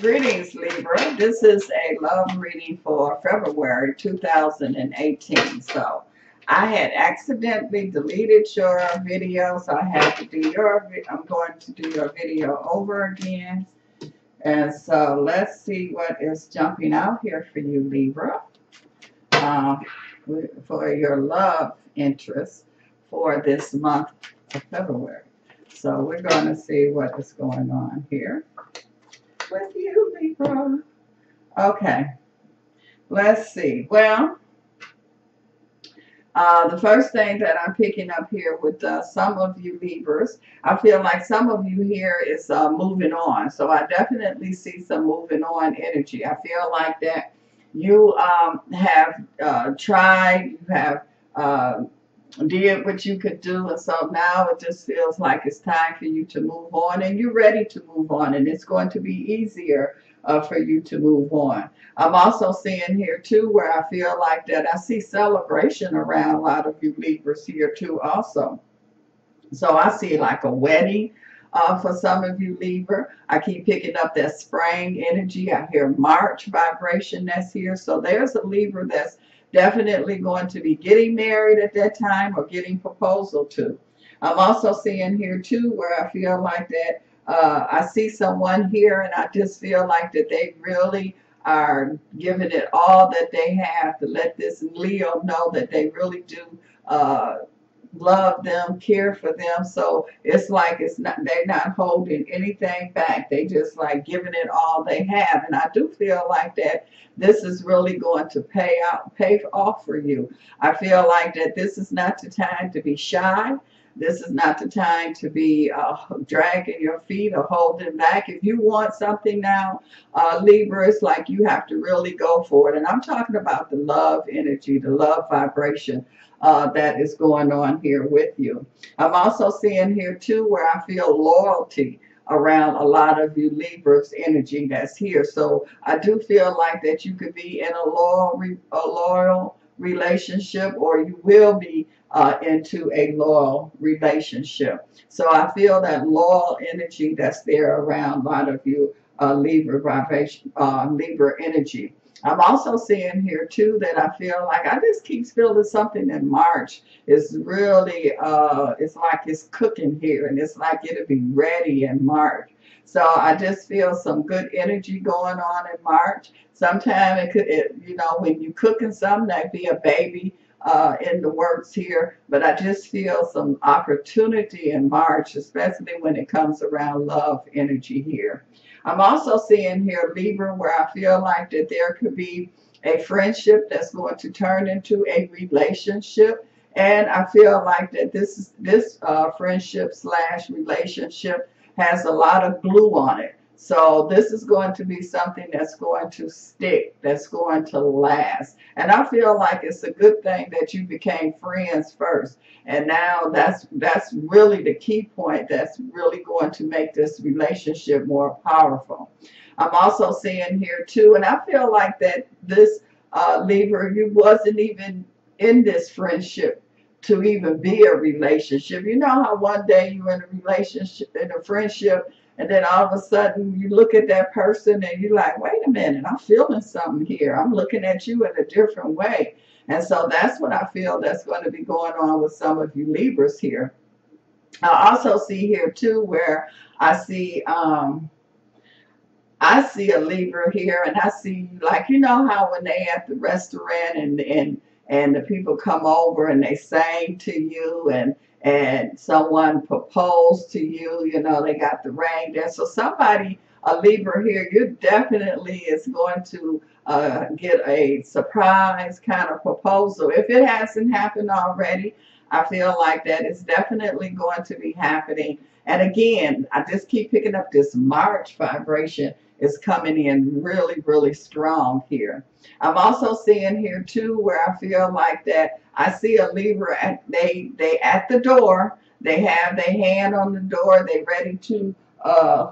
Greetings, Libra. This is a love reading for February 2018. So I had accidentally deleted your video, so I had to do I'm going to do your video over again. And so let's see what is jumping out here for you, Libra, for your love interest for this month of February. So we're going to see what is going on here with you, Libra. Okay, let's see. Well, the first thing that I'm picking up here with some of you Libras, I feel like some of you here is moving on. So I definitely see some moving on energy. I feel like that you have tried, you have did what you could do, and so now it just feels like it's time for you to move on, and you're ready to move on, and it's going to be easier for you to move on. I'm also seeing here too where I feel like that I see celebration around a lot of you Libras here too also. So I see like a wedding for some of you Libra. I keep picking up that spring energy. I hear March vibration that's here. So there's a Libra that's definitely going to be getting married at that time or getting proposal to. I'm also seeing here too where I feel like that I see someone here and I just feel like that they really are giving it all that they have to let this Leo know that they really do love them, care for them. So it's like they're not holding anything back. They just like giving it all they have. And I do feel like that this is really going to pay off for you. I feel like that this is not the time to be shy. This is not the time to be dragging your feet or holding back. If you want something now, Libra, it's like you have to really go for it. And I'm talking about the love energy, the love vibration that is going on here with you. I'm also seeing here too where I feel loyalty around a lot of you Libras energy that's here. So I do feel like that you could be in a loyal relationship, or you will be into a loyal relationship. So I feel that loyal energy that's there around a lot of you Libra vibration, Libra energy. I'm also seeing here too that I feel like I just keep feeling something in March is really it's like it's cooking here, and it's like it'll be ready in March. So I just feel some good energy going on in March. Sometimes it could, you know, when you cooking something, that'd be a baby in the works here. But I just feel some opportunity in March, especially when it comes around love energy here. I'm also seeing here, Libra, where I feel like that there could be a friendship that's going to turn into a relationship. And I feel like that this friendship / relationship has a lot of glue on it. So this is going to be something that's going to stick, that's going to last. And I feel like it's a good thing that you became friends first. And now that's really the key point that's really going to make this relationship more powerful. I'm also seeing here too, and I feel like that this Libra, you wasn't even in this friendship to even be a relationship. You know how one day you're in a relationship, in a friendship, and then all of a sudden you look at that person and you're like, wait a minute, I'm feeling something here. I'm looking at you in a different way. And so that's what I feel that's going to be going on with some of you Libras here. I also see here too where I see a Libra here, and I see, like, you know how when they at the restaurant and the people come over and they sing to you, and someone proposed to you, you know, they got the ring there. So somebody, a Libra here, you definitely is going to get a surprise kind of proposal. If it hasn't happened already, I feel like that it's definitely going to be happening. And again, I just keep picking up this March vibration is coming in really, really strong here. I'm also seeing here too where I feel like that I see a Libra, they at the door, they have their hand on the door, they ready to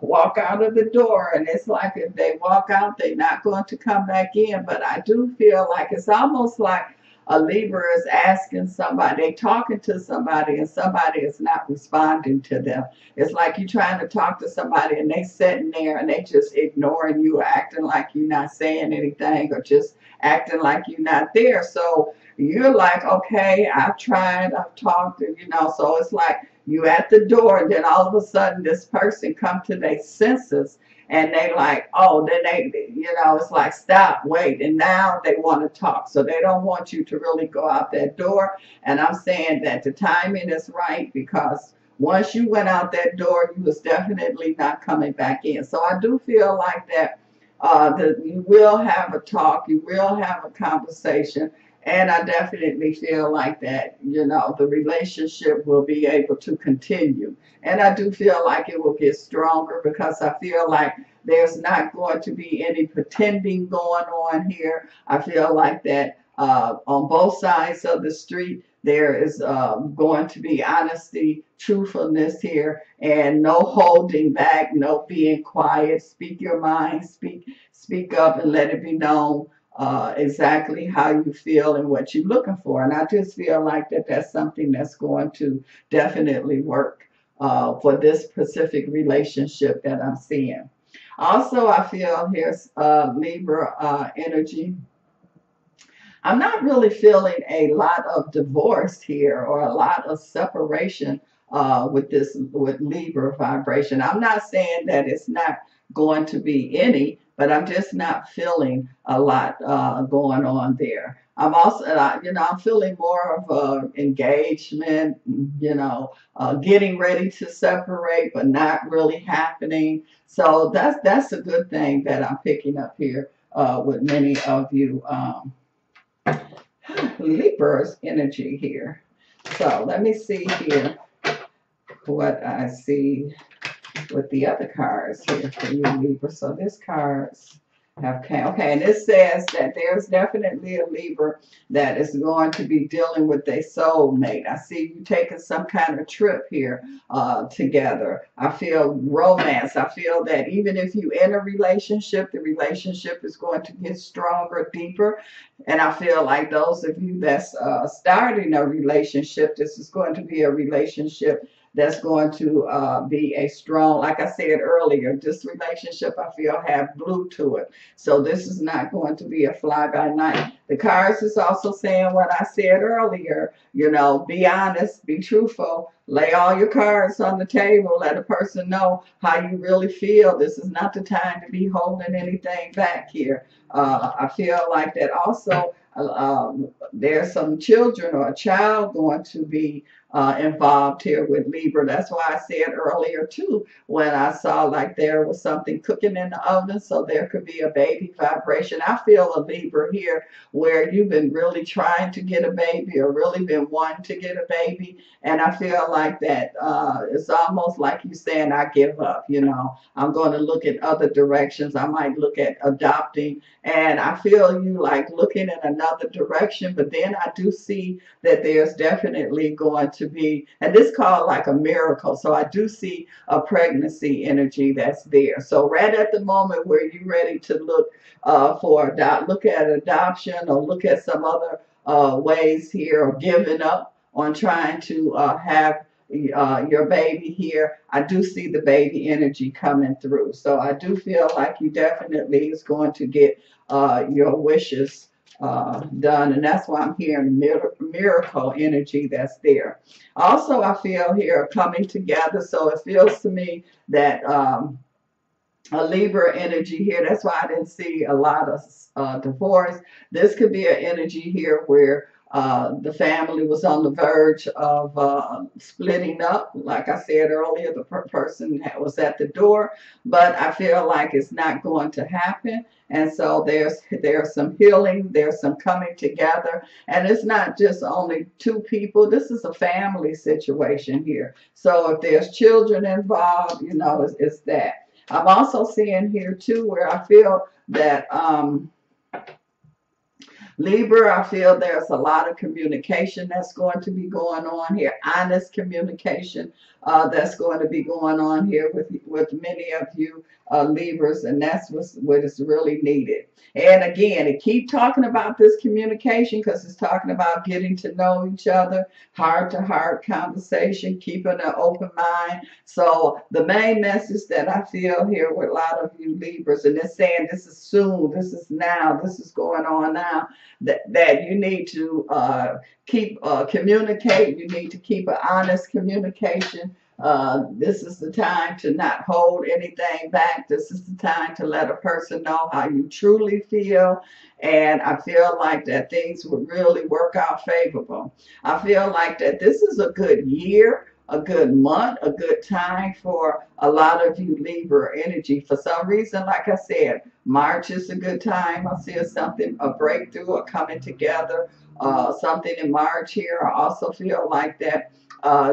walk out of the door, and it's like if they walk out, they're not going to come back in. But I do feel like it's almost like a Libra is asking somebody, they talking to somebody and somebody is not responding to them. It's like you're trying to talk to somebody and they sitting there and they just ignoring you, acting like you're not saying anything, or just acting like you're not there. So you're like, okay, I've tried, I've talked, and so it's like you at the door, and then all of a sudden this person come to their senses, and they like, oh, then it's like, stop, wait, and now they want to talk. So they don't want you to really go out that door. And I'm saying that the timing is right, because once you went out that door, you was definitely not coming back in. So I do feel like that you will have a talk, you will have a conversation, and I definitely feel like that, the relationship will be able to continue. And I do feel like it will get stronger, because I feel like there's not going to be any pretending going on here. I feel like that on both sides of the street, there is going to be honesty, truthfulness here, and no holding back, no being quiet. Speak your mind, speak up, and let it be known exactly how you feel and what you're looking for. And I just feel like that's something that's going to definitely work for this specific relationship that I'm seeing. Also, I feel here's Libra energy. I'm not really feeling a lot of divorce here, or a lot of separation with Libra vibration. I'm not saying that it's not going to be any, but I'm just not feeling a lot going on there. I'm also, I'm feeling more of engagement, getting ready to separate, but not really happening. So that's a good thing that I'm picking up here with many of you. Libra's energy here. So let me see here what I see with the other cards here for you, Libra. So this cards have came. Okay, and it says that there's definitely a Libra that is going to be dealing with a soulmate. I see you taking some kind of trip here together. I feel romance. I feel that even if you in a relationship, the relationship is going to get stronger, deeper. And I feel like those of you that's starting a relationship, this is going to be a relationship that's going to be a strong, like I said earlier, this relationship I feel have glue to it. So this is not going to be a fly by night. The cards is also saying what I said earlier, be honest, be truthful, lay all your cards on the table, let a person know how you really feel. This is not the time to be holding anything back here. I feel like that also there's some children or a child going to be involved here with Libra. That's why I said earlier too, when I saw like there was something cooking in the oven, so there could be a baby vibration. I feel a Libra here where you've been really trying to get a baby, or really been wanting to get a baby, and I feel like that it's almost like you saying, I give up, I'm going to look at other directions. I might look at adopting, and I feel you like looking in another direction, but then I do see that there's definitely going to be, and this called like a miracle. So I do see a pregnancy energy that's there. So right at the moment where you're ready to look look at adoption, or look at some other ways here, or giving up on trying to have your baby here, I do see the baby energy coming through. So I do feel like you definitely is going to get your wishes done, and that's why I'm hearing miracle energy that's there. Also, I feel here coming together, so it feels to me that a Libra energy here. That's why I didn't see a lot of divorce. This could be an energy here where the family was on the verge of splitting up. Like I said earlier, the person was at the door, but I feel like it's not going to happen. And so there's some healing, there's some coming together, and it's not just only two people. This is a family situation here. So if there's children involved, it's that. I'm also seeing here too where I feel that Libra, I feel there's a lot of communication that's going to be going on here. Honest communication that's going to be going on here with many of you Libras, and that's what is really needed. And again, it keep talking about this communication because it's talking about getting to know each other, heart-to-heart conversation, keeping an open mind. So the main message that I feel here with a lot of you Libras, and they're saying this is soon, this is now, this is going on now, that you need to keep communicate. You need to keep an honest communication. This is the time to not hold anything back. This is the time to let a person know how you truly feel. And I feel like that things would really work out favorable. I feel like that this is a good year, a good month, a good time for a lot of you Libra energy. For some reason, like I said, March is a good time. I see something, a breakthrough, or coming together, something in March here. I also feel like that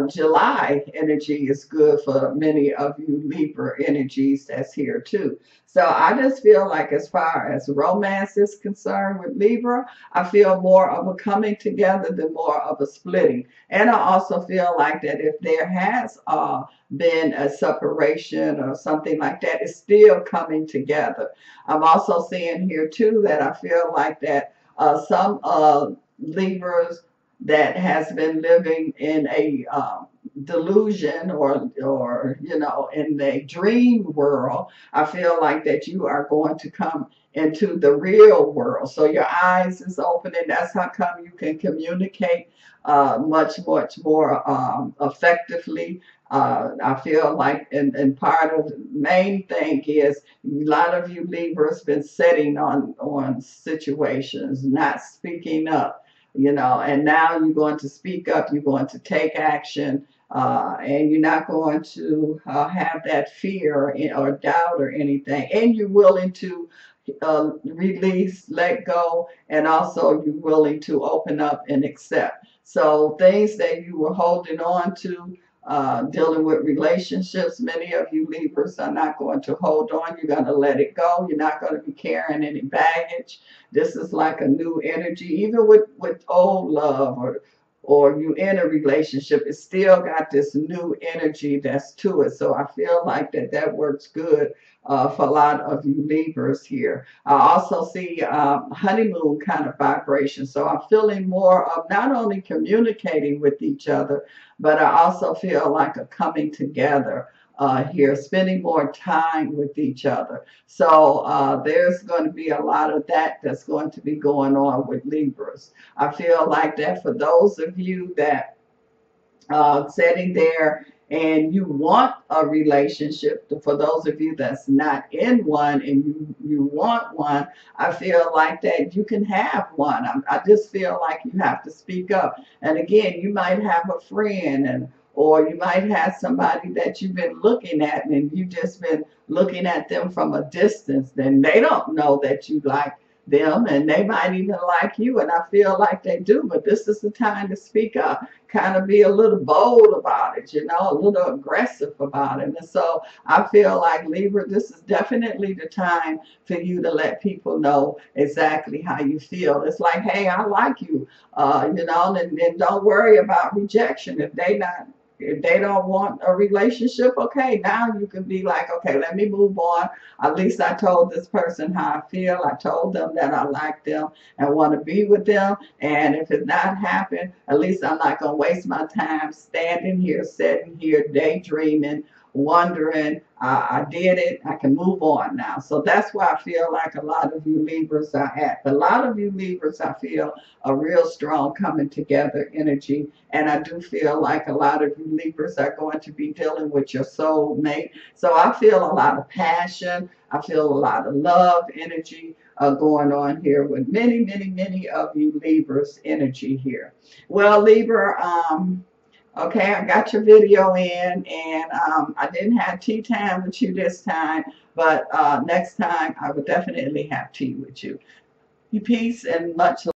July energy is good for many of you Libra energies that's here too. So I just feel like as far as romance is concerned with Libra, I feel more of a coming together than more of a splitting. And I also feel like that if there has been a separation or something like that, it's still coming together. I'm also seeing here too that I feel like that some Libras that has been living in a delusion or you know, in the dream world, I feel like that you are going to come into the real world. So your eyes is opening. That's how come you can communicate much more effectively. I feel like, and part of the main thing is a lot of you Libras been sitting on situations, not speaking up, you know, and now you're going to speak up, you're going to take action, and you're not going to have that fear or doubt or anything, and you're willing to release, let go, and also you're willing to open up and accept. So things that you were holding on to, dealing with relationships, many of you Libras are not going to hold on. You're going to let it go. You're not going to be carrying any baggage. This is like a new energy. Even with old love or you in a relationship, it's still got this new energy that's to it. So I feel like that works good for a lot of you Libras here. I also see honeymoon kind of vibration. So I'm feeling more of not only communicating with each other, but I also feel like a coming together here, spending more time with each other. So there's going to be a lot of that's going to be going on with Libras. I feel like that for those of you that sitting there and you want a relationship, for those of you that's not in one and you want one, I feel like that you can have one. I just feel like you have to speak up. And again, you might have a friend, or you might have somebody that you've been looking at and you just been looking at them from a distance. Then they don't know that you like them, and they might even like you, and I feel like they do, but this is the time to speak up, kind of be a little bold about it, you know, a little aggressive about it. And so I feel like Libra, this is definitely the time for you to let people know exactly how you feel. It's like, hey, I like you, you know, and don't worry about rejection. If they don't want a relationship, okay, now you can be like, okay, let me move on. At least I told this person how I feel. I told them that I like them and want to be with them. And if it's not happened, at least I'm not going to waste my time standing here, sitting here, daydreaming, wondering. I did it. I can move on now. So that's why I feel like a lot of you Libras are at. A lot of you Libras, I feel a real strong coming together energy. And I do feel like a lot of you Libras are going to be dealing with your soul mate. So I feel a lot of passion. I feel a lot of love energy going on here with many of you Libras energy here. Well, Libra, okay, I got your video in, and I didn't have tea time with you this time, but next time I will definitely have tea with you. Peace and much love.